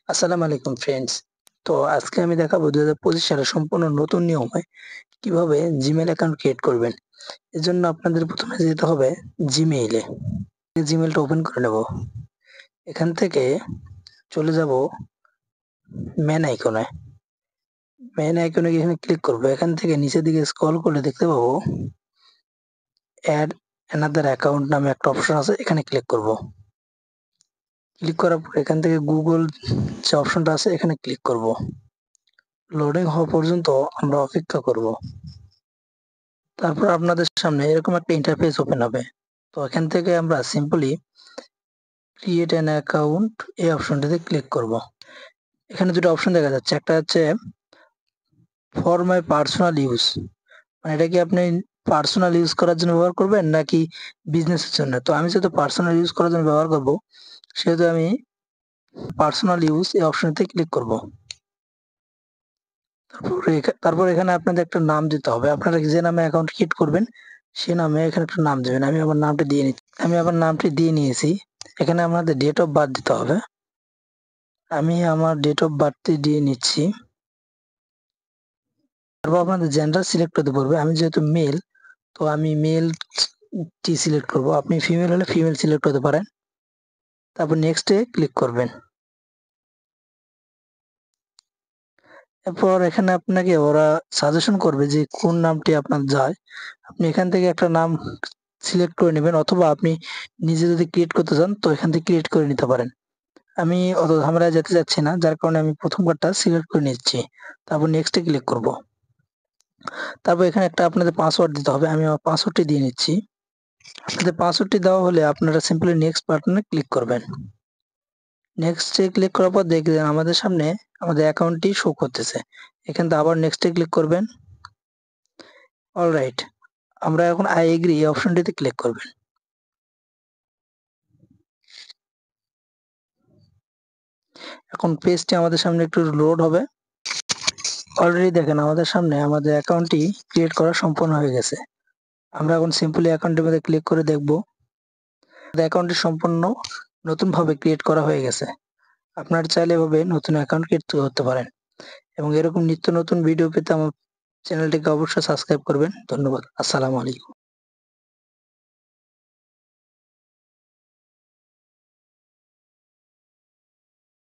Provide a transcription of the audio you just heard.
আসসালামু আলাইকুম ফ্রেন্ডস। তো আজকে আমি দেখাবো ২০২৫ সালে সম্পূর্ণ নতুন নিয়মে কিভাবে জিমেইল অ্যাকাউন্ট ক্রিয়েট করবেন। এজন্য আপনাদের ১ম এ যেতে হবে জিমেইলে। জিমেইলটা ওপেন করে নেব। এখান থেকে চলে যাব মেইন আইকনে। মেইন আইকনে গিয়ে এখানে ক্লিক করব। এখান থেকে নিচের দিকে স্ক্রল করলে দেখতে পাবো এড অ্যানাদার অ্যাকাউন্ট নামে একটা অপশন আছে, এখানে ক্লিক করব। ক্লিক করার পর এখান থেকে গুগল যে অপশনটা আছে এখানে ক্লিক করব। লোডিং হওয়া পর্যন্ত আমরা অপেক্ষা করব। তারপর আপনাদের সামনে এরকম একটা ইন্টারফেস ওপেন হবে। তো এখান থেকে আমরা সিম্পলি ক্রিয়েট অ্যান অ্যাকাউন্ট এই অপশনটাতে ক্লিক করব। এখানে দুটো অপশন দেখা যাচ্ছে, একটা হচ্ছে ফর মাই পার্সোনাল ইউজ, মানে এটা কি আপনি পার্সোনাল ইউজ করার জন্য ব্যবহার করবেন নাকি বিজনেসের জন্য। তো আমি যেহেতু পার্সোনাল ইউজ করার জন্য ব্যবহার করব, সেহেতু আমি পার্সোনাল ইউজ এই অপশনতে ক্লিক করব। তারপর এখানে আপনাদের একটা নাম দিতে হবে। আপনারা যে নামে অ্যাকাউন্ট ক্রিয়েট করবেন সে নামে এখানে একটা নাম দেবেন। আমি আমার নামটি দিয়ে নিয়েছি। এখানে আপনাদের ডেট অফ বার্থ দিতে হবে। আমি আমার ডেট অফ বার্থটি দিয়ে নিচ্ছি। তারপর আপনাদের জেন্ডার সিলেক্ট করতে পারবে। আমি যেহেতু মেল, তো আমি মেল টি সিলেক্ট করব। আপনি ফিমেল হলে ফিমেল সিলেক্ট করতে পারেন। তারপর নেক্সট এ ক্লিক করবেন। এরপর এখানে আপনাকে ওরা সাজেশন করবে যে কোন নামটি আপনার যায়। আপনি এখান থেকে একটা নাম সিলেক্ট করে নেবেন, অথবা আপনি নিজে যদি ক্রিয়েট করতে চান তো এখান থেকে ক্রিয়েট করে নিতে পারেন। আমি অত ঝামেলায় যেতে চাচ্ছি না, যার কারণে আমি প্রথমবারটা সিলেক্ট করে নিচ্ছি। তারপর নেক্সট এ ক্লিক করব। তারপর এখানে একটা আপনাদের পাসওয়ার্ড দিতে হবে। আমি আমার পাসওয়ার্ডটি দিয়ে নিচ্ছি। আপনাদের পাসওয়ার্ডটি দেওয়া হলে আপনারা সিম্পলি নেক্সট বাটনে ক্লিক করবেন। নেক্সট এ ক্লিক করার পর দেখবেন আমাদের সামনে আমাদের অ্যাকাউন্টটি শো করতেছে। এখান থেকে আবার নেক্সট এ ক্লিক করবেন। অলরাইট, আমরা এখন আই এগ্রি এই অপশনটিতে ক্লিক করবেন। এখন পেজটি আমাদের সামনে একটু লোড হবে। অলরেডি দেখেন আমাদের সামনে আমাদের অ্যাকাউন্টটি ক্রিয়েট করা সম্পূর্ণ হয়ে গেছে। আমরা এখন সিম্পলি অ্যাকাউন্টের মধ্যে ক্লিক করে দেখব। অ্যাকাউন্টটি সম্পূর্ণ নতুনভাবে ক্রিয়েট করা হয়ে গেছে। আপনারা চাইলে এভাবে নতুন অ্যাকাউন্ট ক্রিয়েট করতে পারেন। এবং এরকম নিত্য নতুন ভিডিও পেতে আমার চ্যানেলটিকে অবশ্যই সাবস্ক্রাইব করবেন। ধন্যবাদ। আসসালামু আলাইকুম।